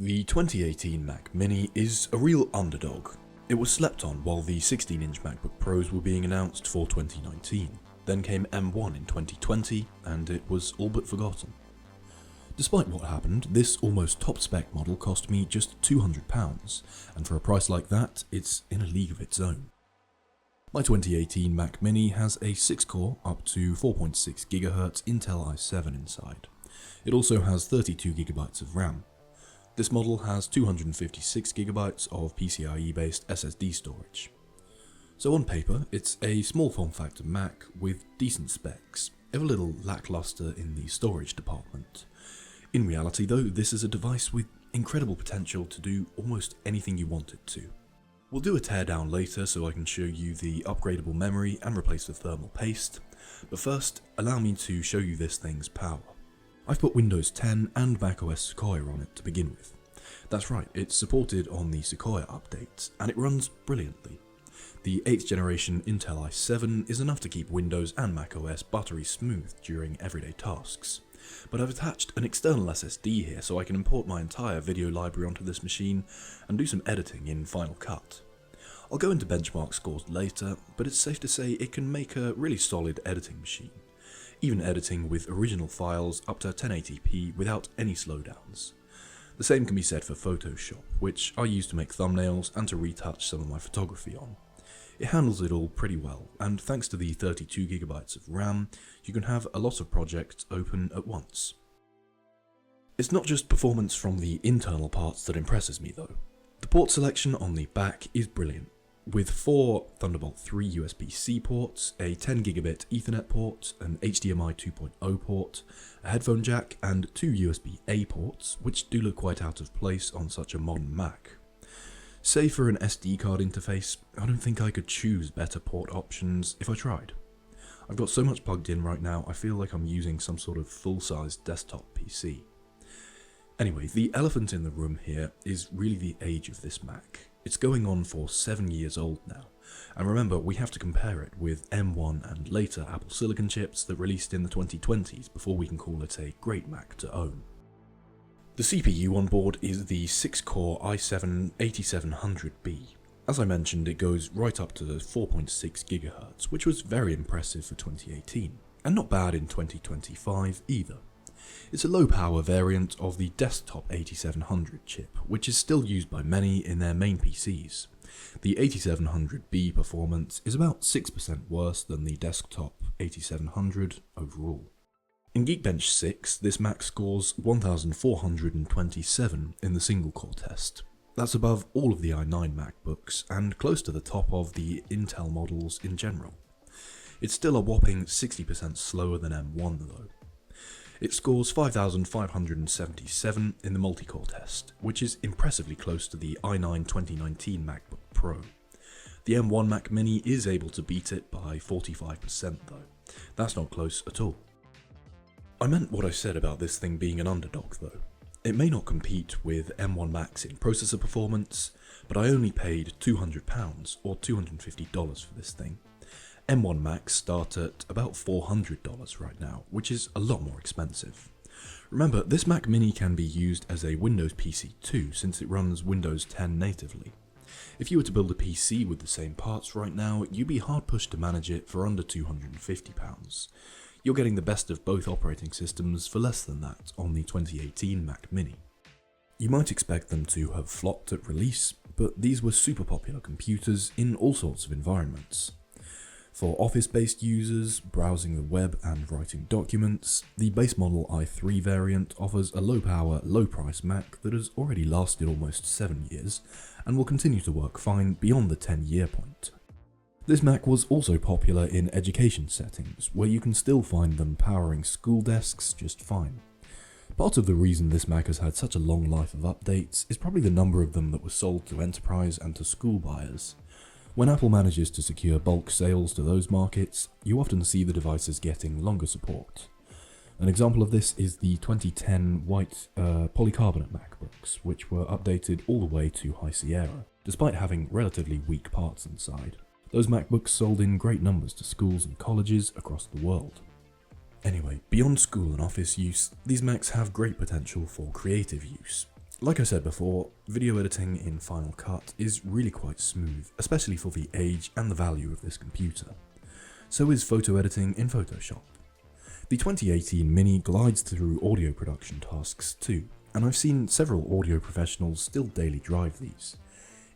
The 2018 Mac Mini is a real underdog. It was slept on while the 16-inch MacBook Pros were being announced for 2019. Then came M1 in 2020, and it was all but forgotten. Despite what happened, this almost top-spec model cost me just £200, and for a price like that, it's in a league of its own. My 2018 Mac Mini has a 6-core, up to 4.6 GHz Intel i7 inside. It also has 32GB of RAM. This model has 256GB of PCIe-based SSD storage. So on paper, it's a small form factor Mac with decent specs, ever a little lackluster in the storage department. In reality though, this is a device with incredible potential to do almost anything you want it to. We'll do a teardown later so I can show you the upgradable memory and replace the thermal paste, but first, allow me to show you this thing's power. I've put Windows 10 and macOS Sequoia on it to begin with. That's right, it's supported on the Sequoia update, and it runs brilliantly. The 8th generation Intel i7 is enough to keep Windows and macOS buttery smooth during everyday tasks. But I've attached an external SSD here so I can import my entire video library onto this machine and do some editing in Final Cut. I'll go into benchmark scores later, but it's safe to say it can make a really solid editing machine, even editing with original files up to 1080p without any slowdowns. The same can be said for Photoshop, which I use to make thumbnails and to retouch some of my photography on. It handles it all pretty well, and thanks to the 32GB of RAM, you can have a lot of projects open at once. It's not just performance from the internal parts that impresses me though. The port selection on the back is brilliant, with 4 Thunderbolt 3 USB-C ports, a 10GB Ethernet port, an HDMI 2.0 port, a headphone jack, and 2 USB-A ports, which do look quite out of place on such a modern Mac. Save for an SD card interface, I don't think I could choose better port options if I tried. I've got so much plugged in right now, I feel like I'm using some sort of full-sized desktop PC. Anyway, the elephant in the room here is really the age of this Mac. It's going on for 7 years old now, and remember we have to compare it with M1 and later Apple Silicon chips that released in the 2020s before we can call it a great Mac to own. The CPU on board is the 6-core i7-8700B. As I mentioned, it goes right up to 4.6 GHz, which was very impressive for 2018, and not bad in 2025 either. It's a low-power variant of the desktop 8700 chip, which is still used by many in their main PCs. The 8700B performance is about 6% worse than the desktop 8700 overall. In Geekbench 6, this Mac scores 1427 in the single-core test. That's above all of the i9 MacBooks, and close to the top of the Intel models in general. It's still a whopping 60% slower than M1 though. It scores 5577 in the multi-core test, which is impressively close to the i9 2019 MacBook Pro. The M1 Mac Mini is able to beat it by 45% though. That's not close at all. I meant what I said about this thing being an underdog though. It may not compete with M1 Macs in processor performance, but I only paid £200 or $250 for this thing. M1 Macs start at about $400 right now, which is a lot more expensive. Remember, this Mac Mini can be used as a Windows PC too, since it runs Windows 10 natively. If you were to build a PC with the same parts right now, you'd be hard pushed to manage it for under £250. You're getting the best of both operating systems for less than that on the 2018 Mac Mini. You might expect them to have flopped at release, but these were super popular computers in all sorts of environments. For office-based users, browsing the web and writing documents, the base model i3 variant offers a low-power, low-price Mac that has already lasted almost 7 years, and will continue to work fine beyond the 10-year point. This Mac was also popular in education settings, where you can still find them powering school desks just fine. Part of the reason this Mac has had such a long life of updates is probably the number of them that were sold to enterprise and to school buyers. When Apple manages to secure bulk sales to those markets, you often see the devices getting longer support. An example of this is the 2010 white polycarbonate MacBooks, which were updated all the way to High Sierra, despite having relatively weak parts inside. Those MacBooks sold in great numbers to schools and colleges across the world. Anyway, beyond school and office use, these Macs have great potential for creative use. Like I said before, video editing in Final Cut is really quite smooth, especially for the age and the value of this computer. So is photo editing in Photoshop. The 2018 Mini glides through audio production tasks too, and I've seen several audio professionals still daily drive these.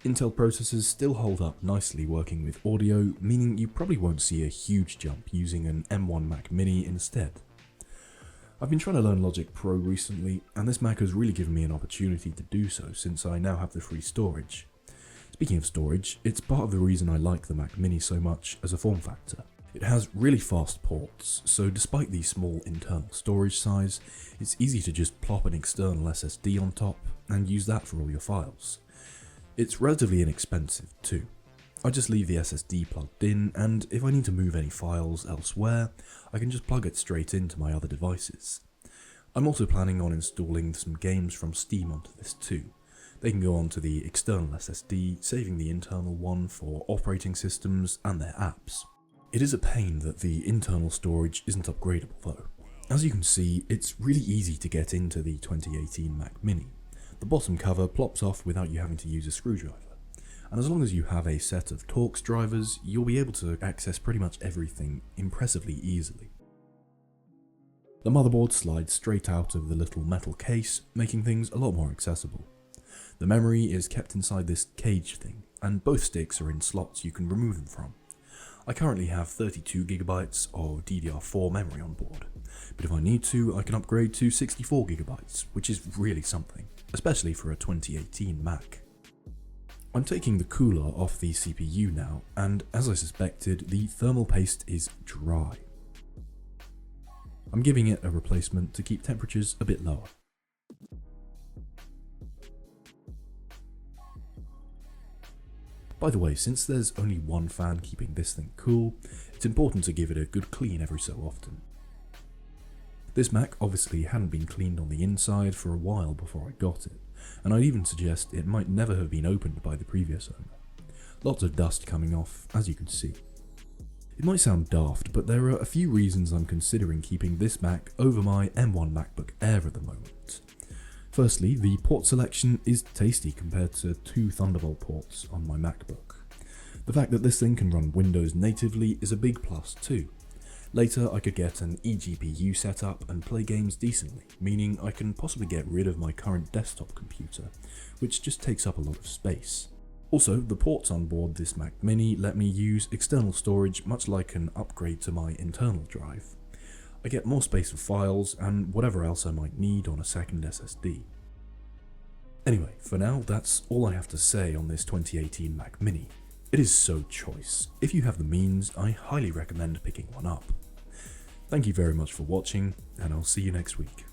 Intel processors still hold up nicely working with audio, meaning you probably won't see a huge jump using an M1 Mac Mini instead. I've been trying to learn Logic Pro recently, and this Mac has really given me an opportunity to do so since I now have the free storage. Speaking of storage, it's part of the reason I like the Mac Mini so much as a form factor. It has really fast ports, so despite the small internal storage size, it's easy to just plop an external SSD on top and use that for all your files. It's relatively inexpensive too. I just leave the SSD plugged in, and if I need to move any files elsewhere, I can just plug it straight into my other devices. I'm also planning on installing some games from Steam onto this too. They can go onto the external SSD, saving the internal one for operating systems and their apps. It is a pain that the internal storage isn't upgradable though. As you can see, it's really easy to get into the 2018 Mac Mini. The bottom cover plops off without you having to use a screwdriver. And as long as you have a set of Torx drivers, you'll be able to access pretty much everything impressively easily. The motherboard slides straight out of the little metal case, making things a lot more accessible. The memory is kept inside this cage thing, and both sticks are in slots you can remove them from. I currently have 32GB of DDR4 memory on board, but if I need to, I can upgrade to 64GB, which is really something, especially for a 2018 Mac. I'm taking the cooler off the CPU now, and as I suspected, the thermal paste is dry. I'm giving it a replacement to keep temperatures a bit lower. By the way, since there's only one fan keeping this thing cool, it's important to give it a good clean every so often. This Mac obviously hadn't been cleaned on the inside for a while before I got it, and I'd even suggest it might never have been opened by the previous owner. Lots of dust coming off, as you can see. It might sound daft, but there are a few reasons I'm considering keeping this Mac over my M1 MacBook Air at the moment. Firstly, the port selection is tasty compared to 2 Thunderbolt ports on my MacBook. The fact that this thing can run Windows natively is a big plus too. Later I could get an eGPU setup and play games decently, meaning I can possibly get rid of my current desktop computer, which just takes up a lot of space. Also, the ports on board this Mac Mini let me use external storage much like an upgrade to my internal drive. I get more space for files and whatever else I might need on a second SSD. Anyway, for now that's all I have to say on this 2018 Mac Mini. It is so choice. If you have the means, I highly recommend picking one up. Thank you very much for watching, and I'll see you next week.